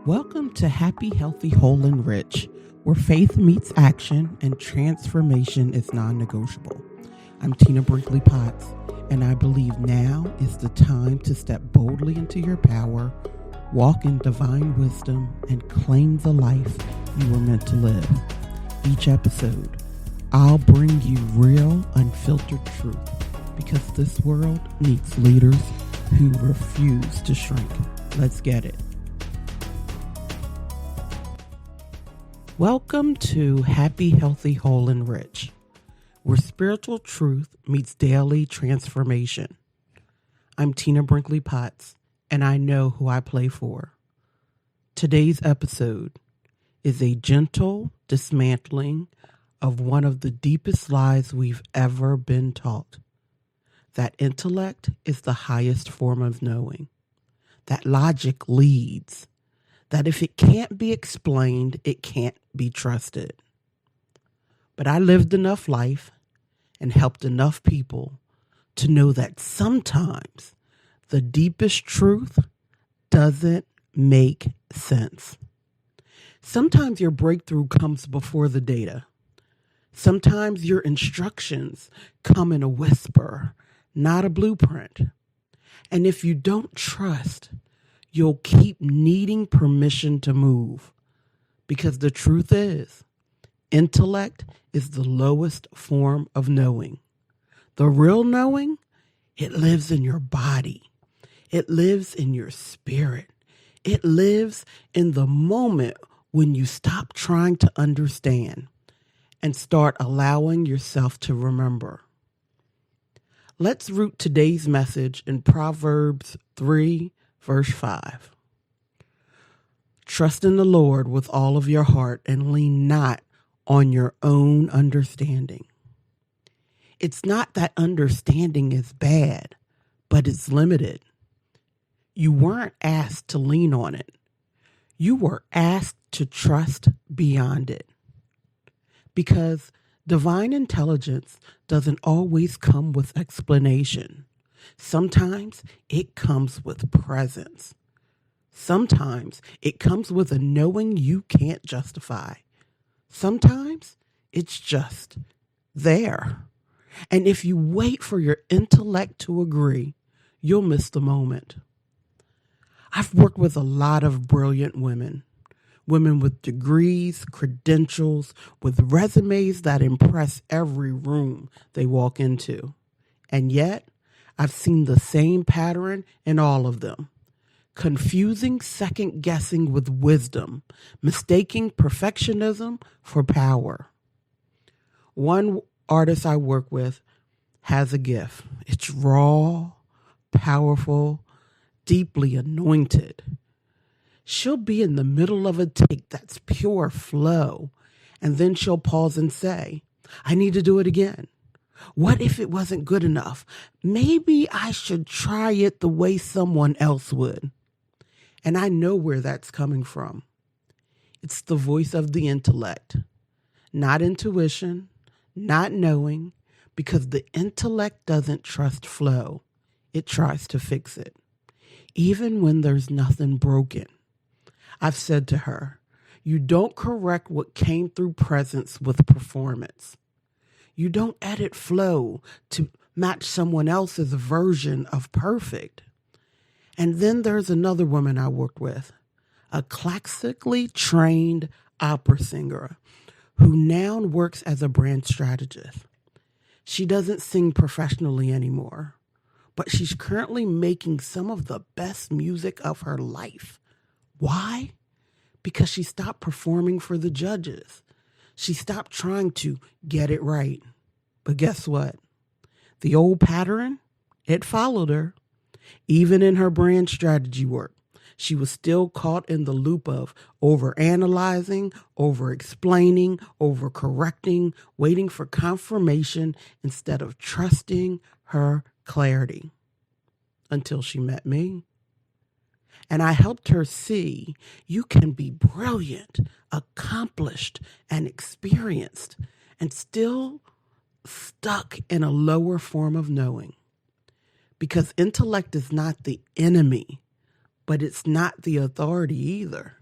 Welcome to Happy, Healthy, Whole, and Rich, where faith meets action and transformation is non-negotiable. I'm Tina Brinkley Potts, and I believe now is the time to step boldly into your power, walk in divine wisdom, and claim the life you were meant to live. Each episode, I'll bring you real, unfiltered truth, because this world needs leaders who refuse to shrink. Let's get it. Welcome to Happy, Healthy, Whole, and Rich, where spiritual truth meets daily transformation. I'm Tina Brinkley Potts, and I know who I play for. Today's episode is a gentle dismantling of one of the deepest lies we've ever been taught. That intellect is the highest form of knowing. That logic leads. That if it can't be explained, it can't be trusted. But I lived enough life and helped enough people to know that sometimes the deepest truth doesn't make sense. Sometimes your breakthrough comes before the data. Sometimes your instructions come in a whisper, not a blueprint. And if you don't trust, you'll keep needing permission to move, because the truth is, intellect is the lowest form of knowing. The real knowing, it lives in your body. It lives in your spirit. It lives in the moment when you stop trying to understand and start allowing yourself to remember. Let's root today's message in Proverbs 3, Verse 5. Trust in the Lord with all of your heart and lean not on your own understanding. It's not that understanding is bad, but it's limited. You weren't asked to lean on it. You were asked to trust beyond it. Because divine intelligence doesn't always come with explanation. Sometimes it comes with presence. Sometimes it comes with a knowing you can't justify. Sometimes it's just there. And if you wait for your intellect to agree, you'll miss the moment. I've worked with a lot of brilliant women with degrees, credentials, with resumes that impress every room they walk into. And yet, I've seen the same pattern in all of them. Confusing second guessing with wisdom, mistaking perfectionism for power. One artist I work with has a gift. It's raw, powerful, deeply anointed. She'll be in the middle of a take that's pure flow, and then she'll pause and say, I need to do it again. What if it wasn't good enough? Maybe I should try it the way someone else would. And I know where that's coming from. It's the voice of the intellect, not intuition, not knowing, because the intellect doesn't trust flow. It tries to fix it, even when there's nothing broken. I've said to her, you don't correct what came through presence with performance. You don't edit flow to match someone else's version of perfect. And then there's another woman I worked with, a classically trained opera singer who now works as a brand strategist. She doesn't sing professionally anymore, but she's currently making some of the best music of her life. Why? Because she stopped performing for the judges. She stopped trying to get it right. But guess what? The old pattern, it followed her. Even in her brand strategy work, she was still caught in the loop of overanalyzing, over-explaining, over-correcting, waiting for confirmation instead of trusting her clarity. Until she met me. And I helped her see you can be brilliant, accomplished, and experienced, and still stuck in a lower form of knowing. Because intellect is not the enemy, but it's not the authority either.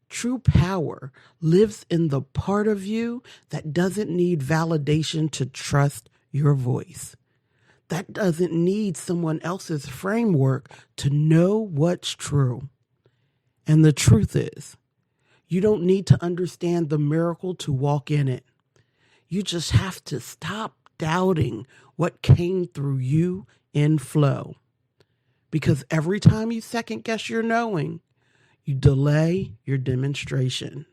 True power lives in the part of you that doesn't need validation to trust your voice. That doesn't need someone else's framework to know what's true. And the truth is, you don't need to understand the miracle to walk in it. You just have to stop doubting what came through you in flow. Because every time you second guess your knowing, you delay your demonstration.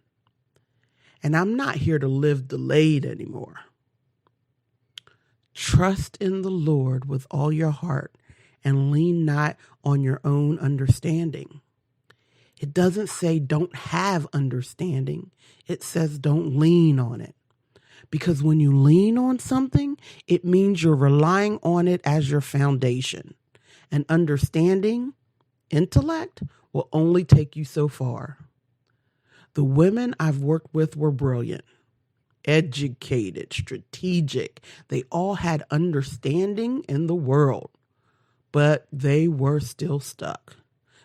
And I'm not here to live delayed anymore. Trust in the Lord with all your heart and lean not on your own understanding. It doesn't say don't have understanding. It says don't lean on it. Because when you lean on something, it means you're relying on it as your foundation. And understanding, intellect, will only take you so far. The women I've worked with were brilliant, educated, strategic. They all had understanding in the world, but they were still stuck,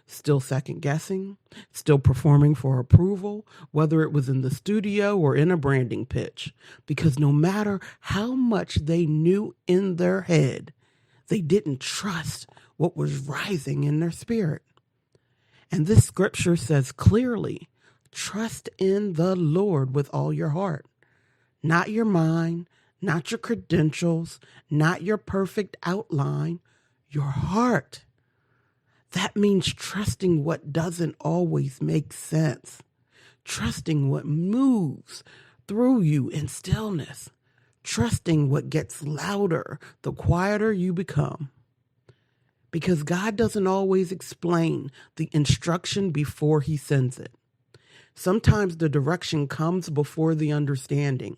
still second guessing, still performing for approval, whether it was in the studio or in a branding pitch, because no matter how much they knew in their head, they didn't trust what was rising in their spirit. And this scripture says clearly, trust in the Lord with all your heart. Not your mind, not your credentials, not your perfect outline, your heart. That means trusting what doesn't always make sense. Trusting what moves through you in stillness. Trusting what gets louder the quieter you become. Because God doesn't always explain the instruction before he sends it. Sometimes the direction comes before the understanding.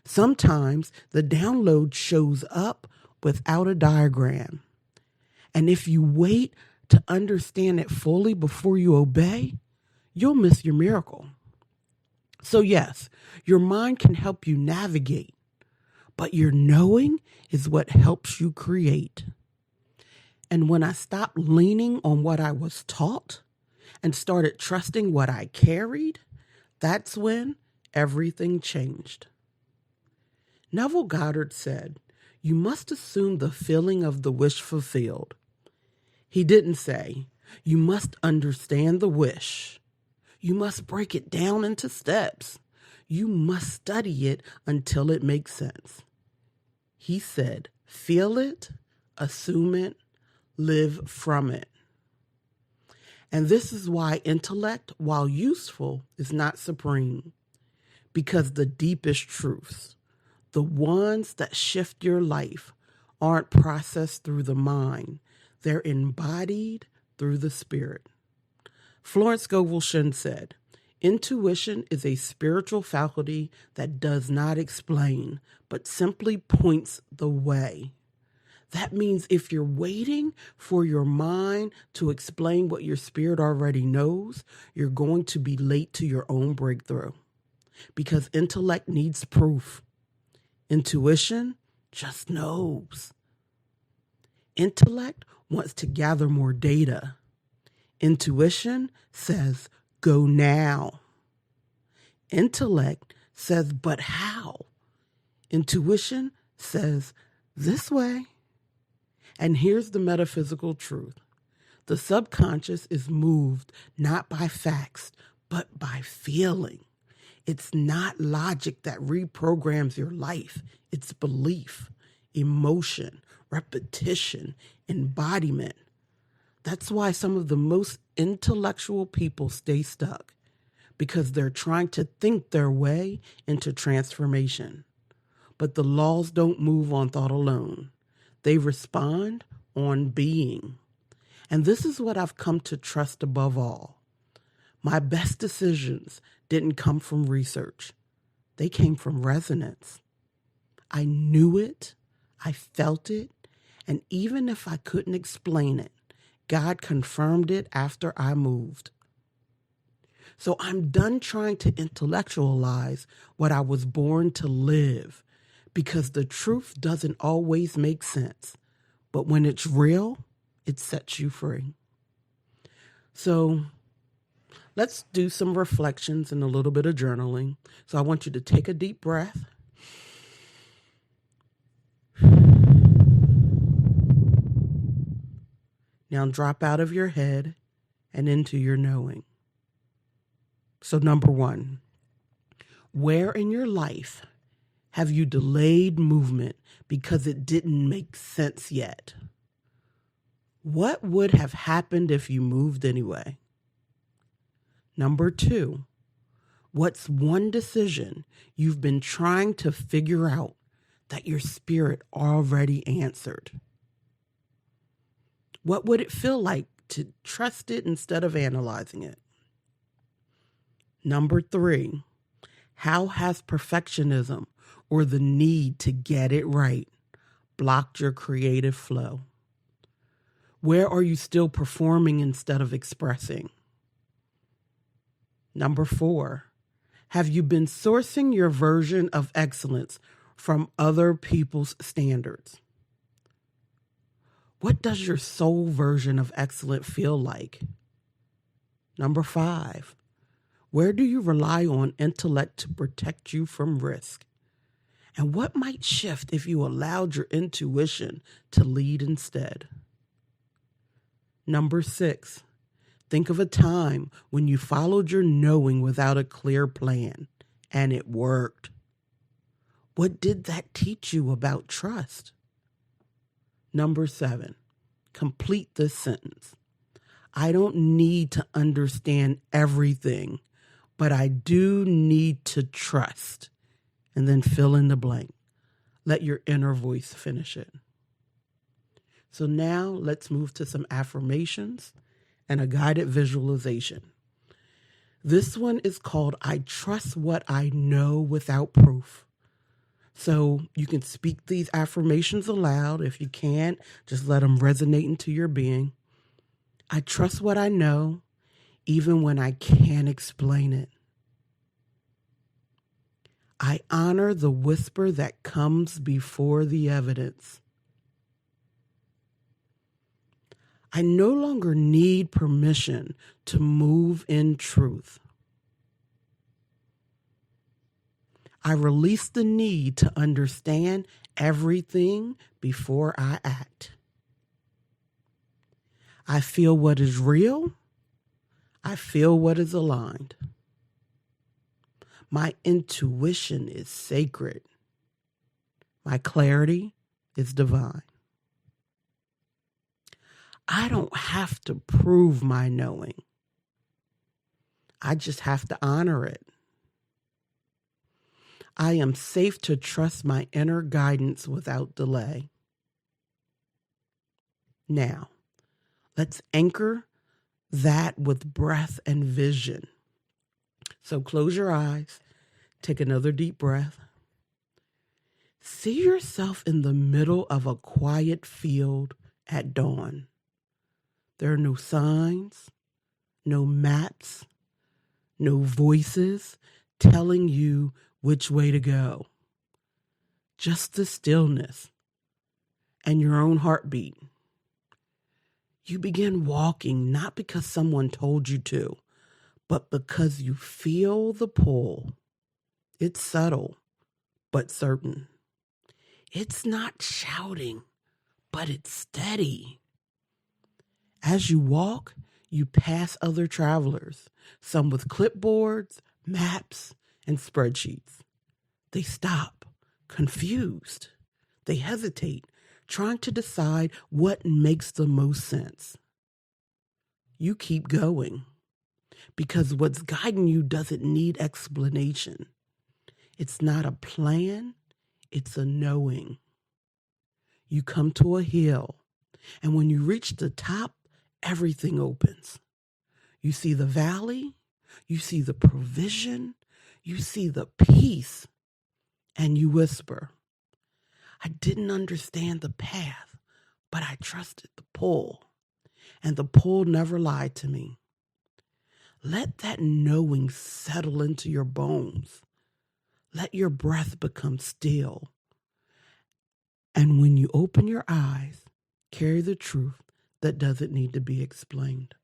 Sometimes the download shows up without a diagram. And if you wait to understand it fully before you obey, you'll miss your miracle. So yes, your mind can help you navigate, but your knowing is what helps you create. And when I stopped leaning on what I was taught and started trusting what I carried, that's when everything changed. Neville Goddard said, "You must assume the feeling of the wish fulfilled." He didn't say, "You must understand the wish. You must break it down into steps. You must study it until it makes sense." He said, "Feel it, assume it, live from it." And this is why intellect, while useful, is not supreme. Because the deepest truths, the ones that shift your life, aren't processed through the mind. They're embodied through the spirit. Florence Scovel Shinn said, "Intuition is a spiritual faculty that does not explain, but simply points the way." That means if you're waiting for your mind to explain what your spirit already knows, you're going to be late to your own breakthrough. Because intellect needs proof. Intuition just knows. Intellect wants to gather more data. Intuition says, go now. Intellect says, but how? Intuition says, this way. And here's the metaphysical truth. The subconscious is moved not by facts, but by feeling. It's not logic that reprograms your life. It's belief, emotion, repetition, embodiment. That's why some of the most intellectual people stay stuck, because they're trying to think their way into transformation. But the laws don't move on thought alone. They respond on being. And this is what I've come to trust above all. My best decisions didn't come from research. They came from resonance. I knew it, I felt it, and even if I couldn't explain it, God confirmed it after I moved. So I'm done trying to intellectualize what I was born to live, because the truth doesn't always make sense. But when it's real, it sets you free. So Let's do some reflections and a little bit of journaling. So I want you to take a deep breath. Now drop out of your head and into your knowing. So number one, where in your life have you delayed movement because it didn't make sense yet? What would have happened if you moved anyway? Number two, what's one decision you've been trying to figure out that your spirit already answered? What would it feel like to trust it instead of analyzing it? Number three, how has perfectionism or the need to get it right blocked your creative flow? Where are you still performing instead of expressing? Number four, have you been sourcing your version of excellence from other people's standards? What does your soul version of excellence feel like? Number five, where do you rely on intellect to protect you from risk? And what might shift if you allowed your intuition to lead instead? Number six, think of a time when you followed your knowing without a clear plan and it worked. What did that teach you about trust? Number seven, complete this sentence. I don't need to understand everything, but I do need to trust. And then fill in the blank. Let your inner voice finish it. So now let's move to some affirmations and a guided visualization. This one is called I Trust What I Know Without Proof. So you can speak these affirmations aloud. If you can't, just let them resonate into your being. I trust what I know, even when I can't explain it. I honor the whisper that comes before the evidence. I no longer need permission to move in truth. I release the need to understand everything before I act. I feel what is real. I feel what is aligned. My intuition is sacred. My clarity is divine. I don't have to prove my knowing. I just have to honor it. I am safe to trust my inner guidance without delay. Now, let's anchor that with breath and vision. So close your eyes, take another deep breath. See yourself in the middle of a quiet field at dawn. There are no signs, no maps, no voices telling you which way to go. Just the stillness and your own heartbeat. You begin walking not because someone told you to, but because you feel the pull. It's subtle, but certain. It's not shouting, but it's steady. As you walk, you pass other travelers, some with clipboards, maps, and spreadsheets. They stop, confused. They hesitate, trying to decide what makes the most sense. You keep going because what's guiding you doesn't need explanation. It's not a plan, it's a knowing. You come to a hill, and when you reach the top, everything opens. You see the valley, you see the provision, you see the peace, and you whisper, I didn't understand the path, but I trusted the pull, and the pull never lied to me. Let that knowing settle into your bones. Let your breath become still. And when you open your eyes, carry the truth that doesn't need to be explained.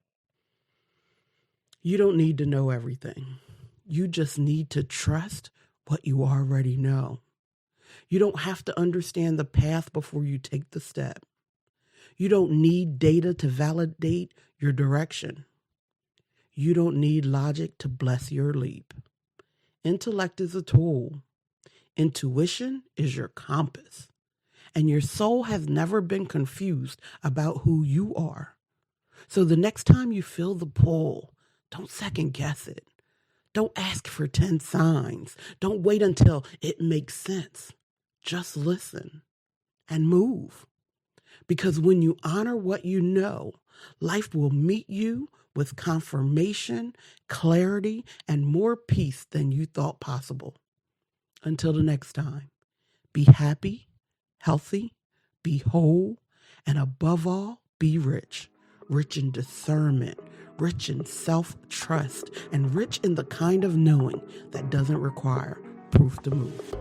You don't need to know everything. You just need to trust what you already know. You don't have to understand the path before you take the step. You don't need data to validate your direction. You don't need logic to bless your leap. Intellect is a tool. Intuition is your compass. And your soul has never been confused about who you are. So the next time you feel the pull, don't second guess it. Don't ask for 10 signs. Don't wait until it makes sense. Just listen and move. Because when you honor what you know, life will meet you with confirmation, clarity, and more peace than you thought possible. Until the next time, be happy, healthy, be whole, and above all, be rich. Rich in discernment, rich in self-trust, and rich in the kind of knowing that doesn't require proof to move.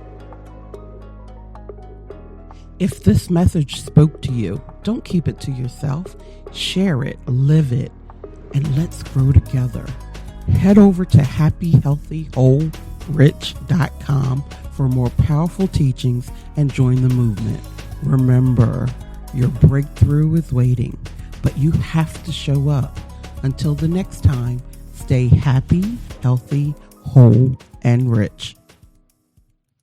If this message spoke to you, don't keep it to yourself. Share it, live it, and let's grow together. Head over to happyhealthywholerich.com for more powerful teachings and join the movement. Remember, your breakthrough is waiting, but you have to show up. Until the next time, stay happy, healthy, whole, and rich.